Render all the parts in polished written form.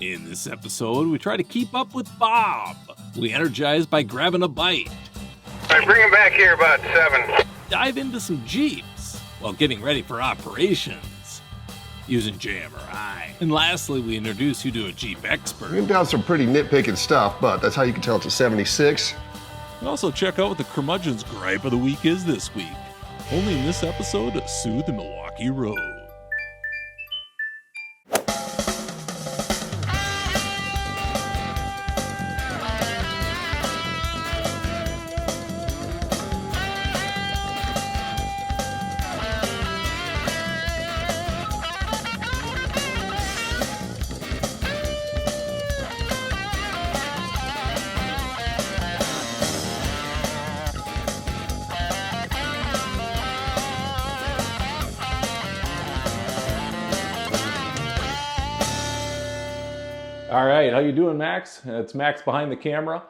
In this episode, we try to keep up with Bob. We energize by grabbing a bite. I bring him back here about 7. Dive into some Jeeps while getting ready for operations using JMRI. And lastly, we introduce you to a Jeep expert. We've done some pretty nitpicking stuff, but that's how you can tell it's a 76. And also check out what the curmudgeon's gripe of the week is this week. Only in this episode of Soo The Milwaukee Road. All right, how you doing, Max? It's Max behind the camera.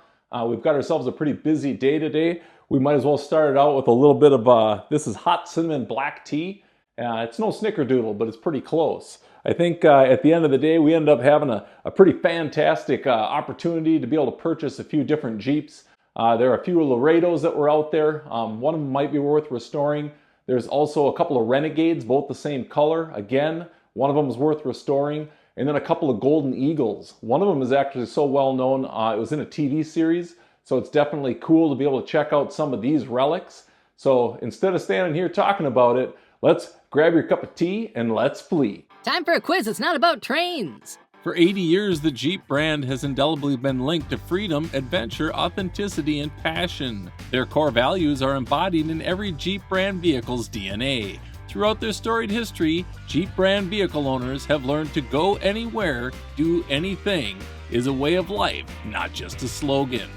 We've got ourselves a pretty busy day today. We might as well start it out with a little bit of, this is hot cinnamon black tea. It's no snickerdoodle, but it's pretty close. I think at the end of the day, we ended up having a pretty fantastic opportunity to be able to purchase a few different Jeeps. There are a few Laredos that were out there. One of them might be worth restoring. There's also a couple of Renegades, both the same color. Again, one of them is worth restoring. And then a couple of Golden Eagles. One of them is actually so well known, it was in a TV series, so it's definitely cool to be able to check out some of these relics. So instead of standing here talking about it, let's grab your cup of tea and let's flee. Time for a quiz. It's not about trains. For 80 years, the Jeep brand has indelibly been linked to freedom, adventure, authenticity, and passion. Their core values are embodied in every Jeep brand vehicle's DNA. Throughout their storied history, Jeep brand vehicle owners have learned to go anywhere, do anything is a way of life, not just a slogan.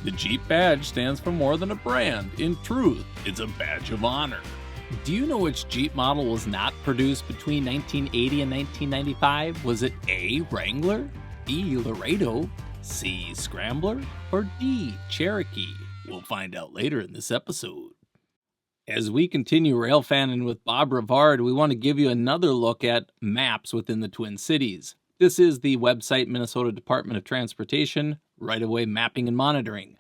The Jeep badge stands for more than a brand. In truth, it's a badge of honor. Do you know which Jeep model was not produced between 1980 and 1995? Was it A, Wrangler, B, Laredo, C, Scrambler, or D, Cherokee? We'll find out later in this episode. As we continue rail fanning with Bob Rivard, we want to give you another look at maps within the Twin Cities. This is the website Minnesota Department of Transportation, right-of-way mapping and monitoring.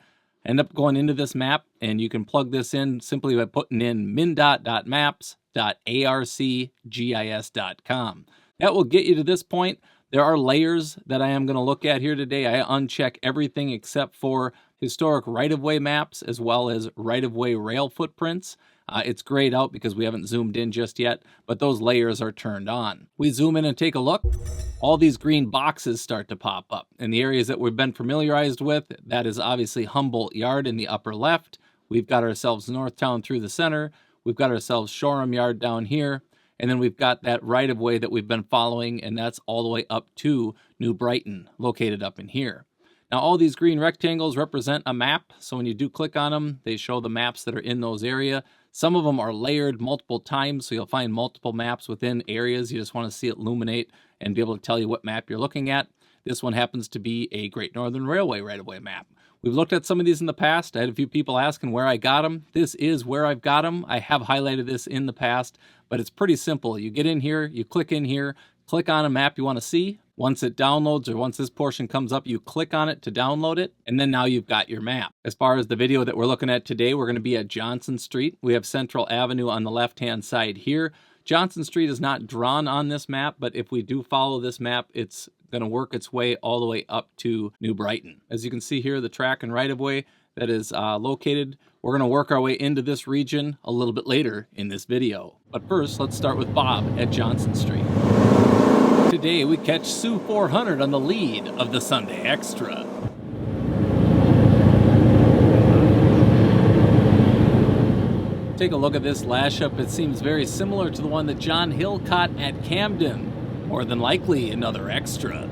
End up going into this map, and you can plug this in simply by putting in MNDOT.maps.arcgis.com. That will get you to this point. There are layers that I am going to look at here today. I uncheck everything except for historic right-of-way maps as well as right-of-way rail footprints. It's grayed out because we haven't zoomed in just yet, but those layers are turned on. We zoom in and take a look. All these green boxes start to pop up. In the areas that we've been familiarized with, that is obviously Humboldt Yard in the upper left. We've got ourselves Northtown through the center. We've got ourselves Shoreham Yard down here. And then we've got that right-of-way that we've been following, and that's all the way up to New Brighton, located up in here. Now, all these green rectangles represent a map, so when you do click on them, they show the maps that are in those areas. Some of them are layered multiple times, so you'll find multiple maps within areas. You just want to see it illuminate and be able to tell you what map you're looking at. This one happens to be a Great Northern Railway right-of-way map. We've looked at some of these in the past. I had a few people asking where I got them. This is where I've got them. I have highlighted this in the past, but it's pretty simple. You get in here, you click in here, click on a map you want to see. Once it downloads or once this portion comes up, you click on it to download it, and then now you've got your map. As far as the video that we're looking at today, we're going to be at Johnson Street. We have Central Avenue on the left-hand side here. Johnson Street is not drawn on this map, but if we do follow this map, it's going to work its way all the way up to New Brighton. As you can see here, the track and right-of-way that is located. We're going to work our way into this region a little bit later in this video. But first, let's start with Bob at Johnson Street. Today we catch Soo 400 on the lead of the Sunday Extra. Take a look at this lash up. It seems very similar to the one that John Hill caught at Camden. More than likely another extra.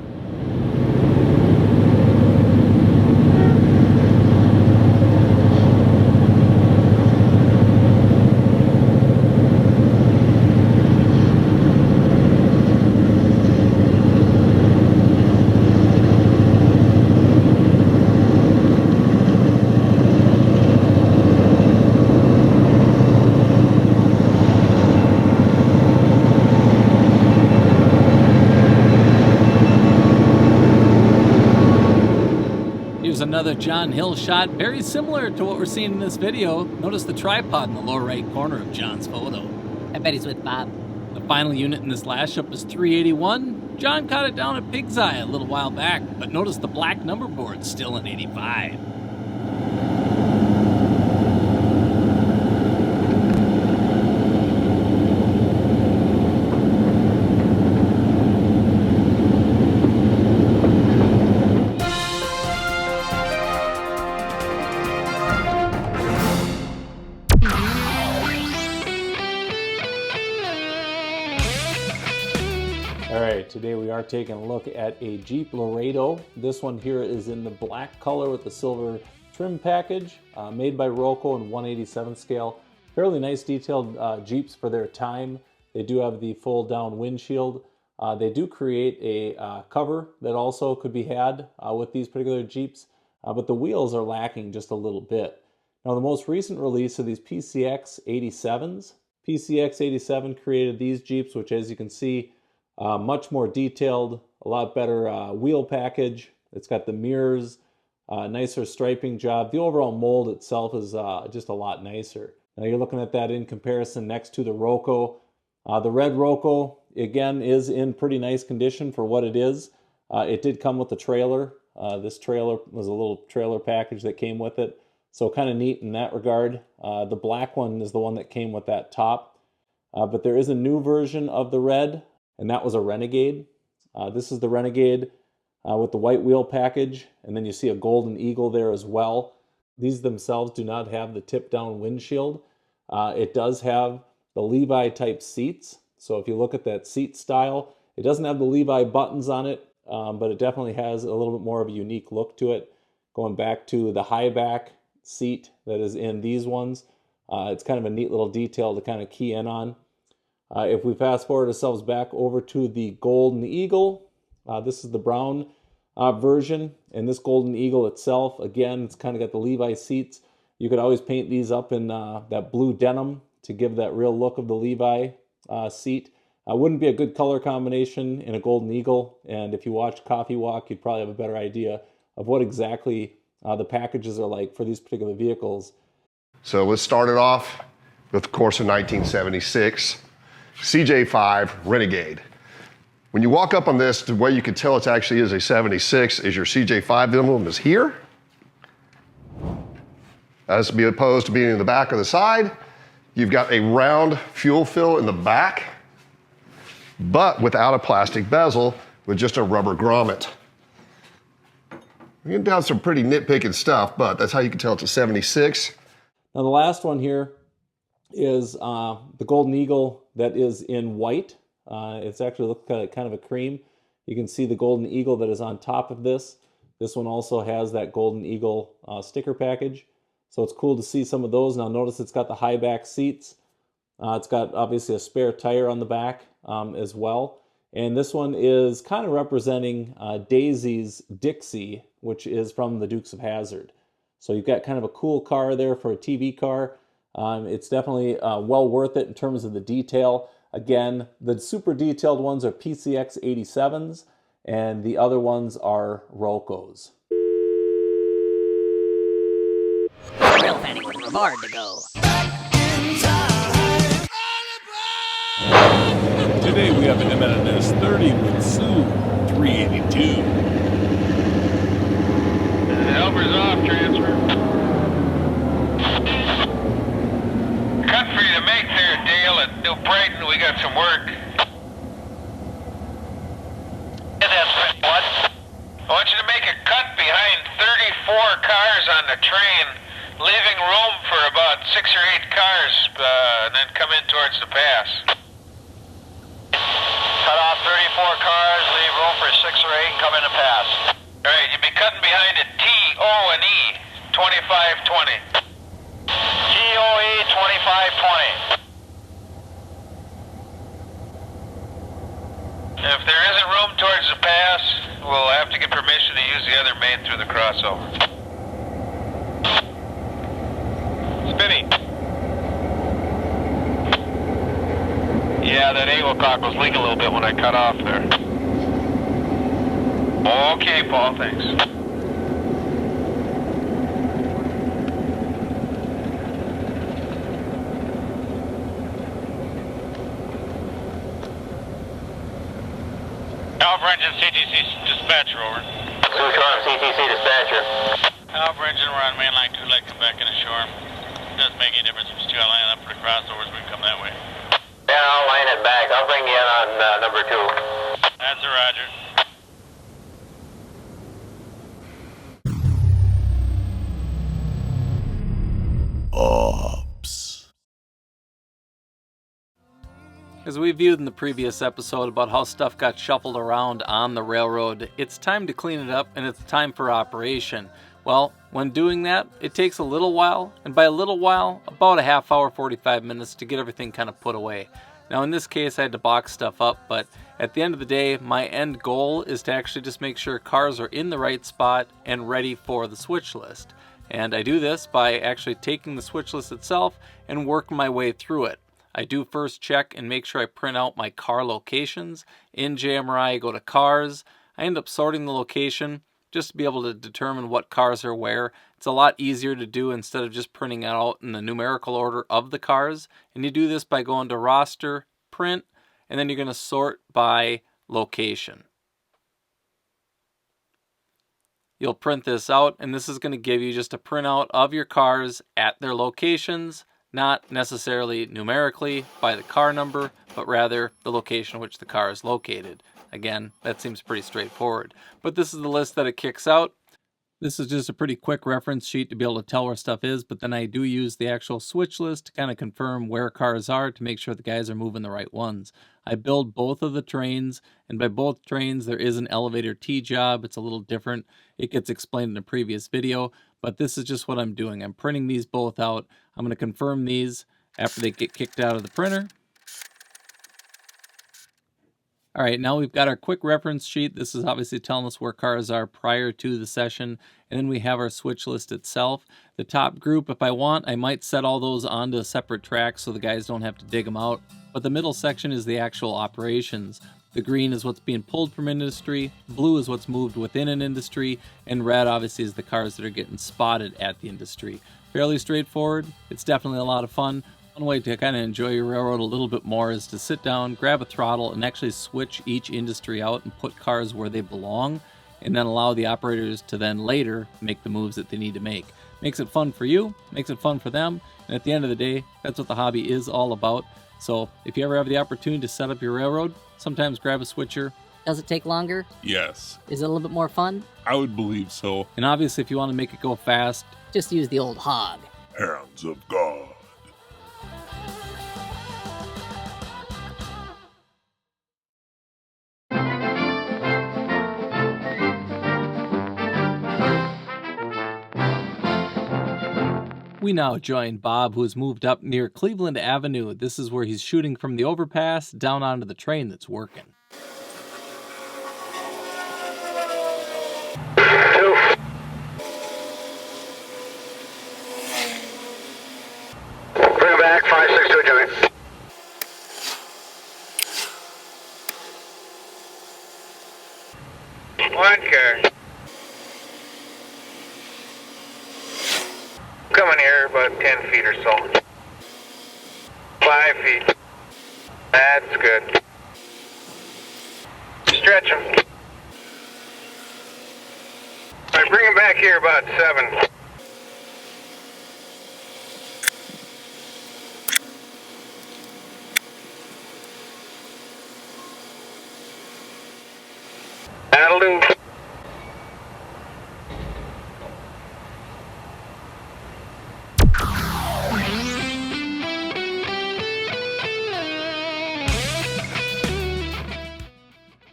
another John Hill shot, very similar to what we're seeing in this video. Notice the tripod in the lower right corner of John's photo. I bet he's with Bob. The final unit in this last shot was 381. John caught it down at Pig's Eye a little while back, but notice the black number board's still in 85. Alright, today we are taking a look at a Jeep Laredo. This one here is in the black color with the silver trim package, made by Roco in 1/87 scale. Fairly nice detailed Jeeps for their time. They do have the fold down windshield. They do create a cover that also could be had with these particular Jeeps, but the wheels are lacking just a little bit. Now the most recent release of these PCX 87s, PCX 87 created these Jeeps, which as you can see, much more detailed, a lot better wheel package. It's got the mirrors, nicer striping job. The overall mold itself is just a lot nicer. Now you're looking at that in comparison next to the Roco. The red Roco, again, is in pretty nice condition for what it is. It did come with the trailer. This trailer was a little trailer package that came with it. So kind of neat in that regard. The black one is the one that came with that top. But there is a new version of the red, and that was a Renegade. This is the Renegade with the white wheel package, and then you see a golden eagle there as well. These themselves do not have the tip-down windshield. It does have the Levi type seats, so if you look at that seat style, it doesn't have the Levi buttons on it, but it definitely has a little bit more of a unique look to it. Going back to the high back seat that is in these ones, it's kind of a neat little detail to kind of key in on. If we fast forward ourselves back over to the Golden Eagle, this is the brown version, and this Golden Eagle itself, again, it's kind of got the Levi seats. You could always paint these up in that blue denim to give that real look of the Levi seat. Wouldn't be a good color combination in a Golden Eagle, and if you watch Coffee Walk, you'd probably have a better idea of what exactly the packages are like for these particular vehicles. So let's start it off with, of course, a 1976 CJ5 Renegade. When you walk up on this, the way you can tell it actually is a 76 is your CJ5 emblem is here, as opposed to being in the back or the side. You've got a round fuel fill in the back, but without a plastic bezel, with just a rubber grommet. We're getting down some pretty nitpicking stuff, but that's how you can tell it's a 76. Now the last one here is the Golden Eagle that is in white. It's actually looks kind of a cream. You can see the Golden Eagle that is on top of this. This one also has that Golden Eagle sticker package. So it's cool to see some of those. Now notice it's got the high back seats. It's got obviously a spare tire on the back as well. And this one is kind of representing Daisy's Dixie, which is from the Dukes of Hazzard. So you've got kind of a cool car there for a TV car. It's definitely well worth it in terms of the detail. Again, the super detailed ones are PCX 87s, and the other ones are Rocos. Real fanning with Rivard to go. Today we have an MNDOT 30 with Soo 382. Helper's off, transfer. Cut for you to make there, Dale. At New Brighton, we got some work. Yeah, that's right. What? I want you to make a cut behind 34 cars on the train, leaving room for about 6 or 8 cars, and then come in towards the pass. Cut off 34 cars, leave room for 6 or 8, come in the pass. All right, you'll be cutting behind a T, O, and E, 2520. TOE 2520. If there isn't room towards the pass, we'll have to get permission to use the other main through the crossover. Spinny. Yeah, that angle cock was leaking a little bit when I cut off there. Okay, Paul, thanks. Alpha Engine CTC dispatcher, over. Soo CTC dispatcher. Alpha Engine, we're on mainline 2, like come back in ashore. Doesn't make any difference if you still line up for the crossovers, we can come that way. Yeah, I'll line it back. I'll bring you in on number 2. That's a roger. Ops. As we viewed in the previous episode about how stuff got shuffled around on the railroad, it's time to clean it up and it's time for operation. Well, when doing that, it takes a little while, and by a little while, about a half hour, 45 minutes to get everything kind of put away. Now in this case, I had to box stuff up, but at the end of the day, my end goal is to actually just make sure cars are in the right spot and ready for the switch list. And I do this by actually taking the switch list itself and working my way through it. I do first check and make sure I print out my car locations. In JMRI, I go to cars. I end up sorting the location just to be able to determine what cars are where. It's a lot easier to do instead of just printing it out in the numerical order of the cars. And you do this by going to roster, print, and then you're going to sort by location. You'll print this out, and this is going to give you just a printout of your cars at their locations, not necessarily numerically by the car number, but rather the location in which the car is located. Again, that seems pretty straightforward. But this is the list that it kicks out. This is just a pretty quick reference sheet to be able to tell where stuff is, but then I do use the actual switch list to kind of confirm where cars are to make sure the guys are moving the right ones. I build both of the trains, and by both trains there is an elevator T job. It's a little different. It gets explained in a previous video, but this is just what I'm doing. I'm printing these both out. I'm going to confirm these after they get kicked out of the printer. All right, now we've got our quick reference sheet. This is obviously telling us where cars are prior to the session. And then we have our switch list itself. The top group, if I want, I might set all those onto a separate track so the guys don't have to dig them out. But the middle section is the actual operations. The green is what's being pulled from industry, blue is what's moved within an industry, and red obviously is the cars that are getting spotted at the industry. Fairly straightforward. It's definitely a lot of fun. One way to kind of enjoy your railroad a little bit more is to sit down, grab a throttle, and actually switch each industry out and put cars where they belong, and then allow the operators to then later make the moves that they need to make. Makes it fun for you, makes it fun for them, and at the end of the day, that's what the hobby is all about. So if you ever have the opportunity to set up your railroad, sometimes grab a switcher. Does it take longer? Yes, Is it a little bit more fun? I would believe so. And obviously if you want to make it go fast, Just use the old hog. Hands of God. we now join Bob, who has moved up near Cleveland Avenue. This is where he's shooting from the overpass down onto the train that's working. Bring back 562 joint. One car. Coming here about 10 feet or so. 5 feet. That's good. Stretch him. All right, bring him back here about 7. That'll do.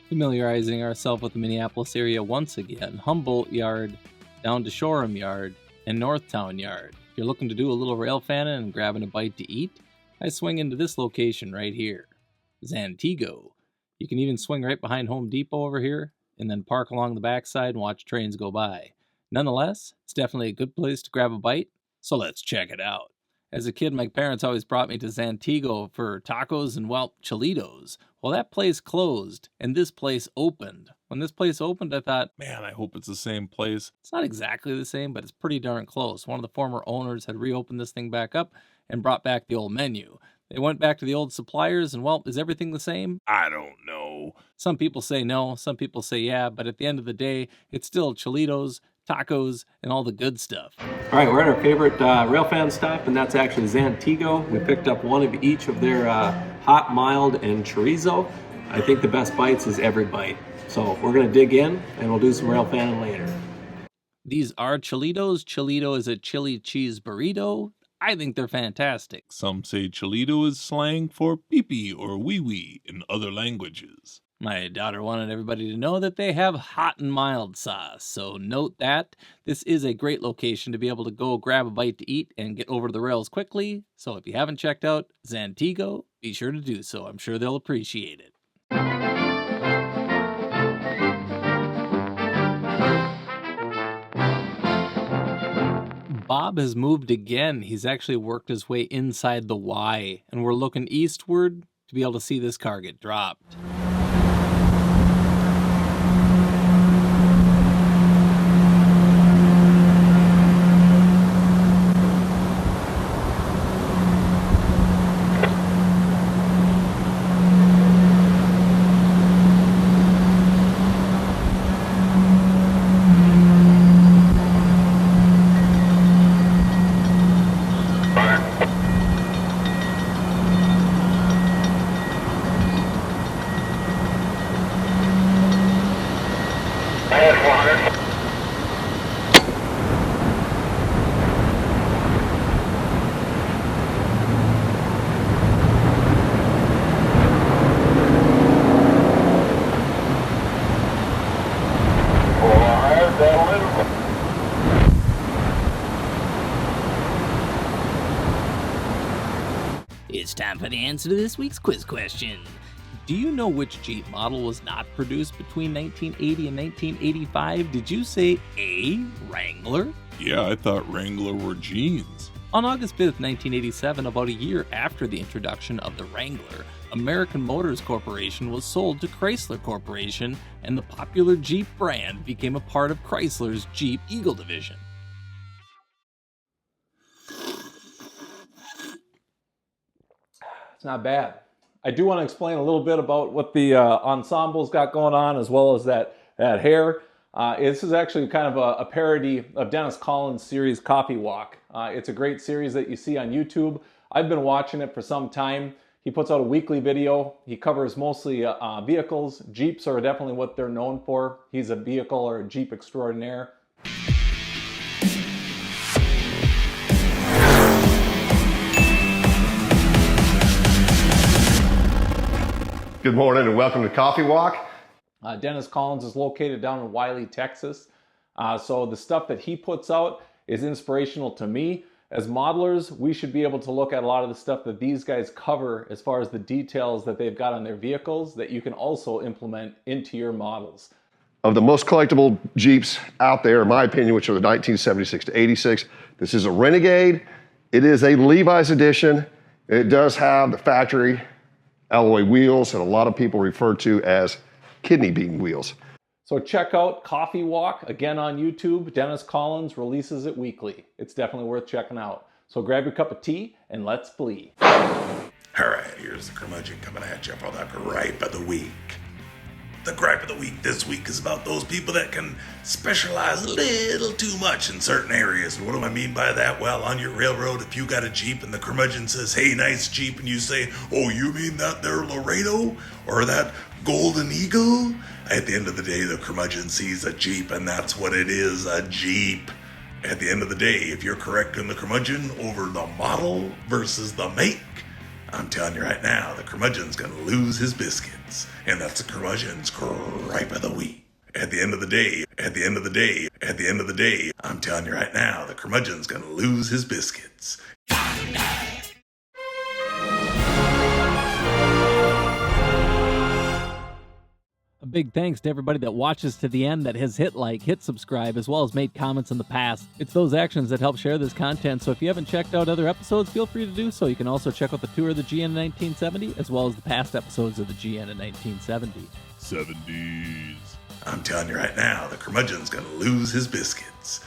Familiarizing ourselves with the Minneapolis area once again. Humboldt Yard, down to Shoreham Yard, and Northtown Yard. If you're looking to do a little rail fanning and grabbing a bite to eat, I swing into this location right here, Zantigo. You can even swing right behind Home Depot over here, and then park along the backside and watch trains go by. Nonetheless, it's definitely a good place to grab a bite, so let's check it out. As a kid, my parents always brought me to Zantigo for tacos and, well, cholitos. Well, that place closed, and this place opened. When this place opened, I thought, Man, I hope it's the same place. it's not exactly the same, but it's pretty darn close. One of the former owners had reopened this thing back up and brought back the old menu. They went back to the old suppliers, and well, is everything the same? I don't know. Some people say no, some people say yeah, but at the end of the day, it's still Cholitos, tacos, and all the good stuff. All right, we're at our favorite railfan stop, and that's actually Zantigo. We picked up one of each of their hot, mild, and chorizo. I think the best bites is every bite. So we're gonna dig in, and we'll do some railfanning later. These are Cholitos. Cholito is a chili cheese burrito. I think they're fantastic. Some say Cholito is slang for pee-pee or wee-wee in other languages. My daughter wanted everybody to know that they have hot and mild sauce, so note that. This is a great location to be able to go grab a bite to eat and get over to the rails quickly, so if you haven't checked out Zantigo, be sure to do so. I'm sure they'll appreciate it. Bob has moved again. He's actually worked his way inside the Y, and we're looking eastward to be able to see this car get dropped. It's time for the answer to this week's quiz question. Do you know which Jeep model was not produced between 1980 and 1985? Did you say A, Wrangler? Yeah, I thought Wrangler were jeans. On August 5th, 1987, about a year after the introduction of the Wrangler, American Motors Corporation was sold to Chrysler Corporation, and the popular Jeep brand became a part of Chrysler's Jeep Eagle division. It's not bad. I do want to explain a little bit about what the ensemble's got going on, as well as that hair. This is actually kind of a parody of Dennis Collins' series Coffee Walk. It's a great series that you see on YouTube. I've been watching it for some time. He puts out a weekly video. He covers mostly vehicles. Jeeps are definitely what they're known for. He's a vehicle or a Jeep extraordinaire. Good morning and welcome to Coffee Walk. Dennis Collins is located down in Wiley, Texas. So the stuff that he puts out is inspirational to me. As modelers, we should be able to look at a lot of the stuff that these guys cover as far as the details that they've got on their vehicles that you can also implement into your models. Of the most collectible Jeeps out there, in my opinion, which are the 1976 to 86, this is a Renegade. It is a Levi's edition. It does have the factory alloy wheels that a lot of people refer to as kidney bean wheels. So check out Coffee Walk, again on YouTube. Dennis Collins releases it weekly. It's definitely worth checking out. So grab your cup of tea and let's flee. All right, here's the curmudgeon coming at you for the gripe of the week. The gripe of the week this week is about those people that can specialize a little too much in certain areas. And what do I mean by that? Well, on your railroad, if you got a Jeep and the curmudgeon says, "Hey, nice Jeep," and you say, "Oh, you mean that there Laredo or that Golden Eagle?" At the end of the day, the curmudgeon sees a Jeep, and that's what it is, a Jeep. At the end of the day, if you're correcting the curmudgeon over the model versus the make, I'm telling you right now, the curmudgeon's gonna lose his biscuits. And that's the curmudgeon's gripe of the week. At the end of the day, I'm telling you right now, the curmudgeon's gonna lose his biscuits. A big thanks to everybody that watches to the end, that has hit like, hit subscribe, as well as made comments in the past. It's those actions that help share this content, so if you haven't checked out other episodes, feel free to do so. You can also check out the tour of the GN in 1970, as well as the past episodes of the GN in 1970. 70s. I'm telling you right now, the curmudgeon's gonna lose his biscuits.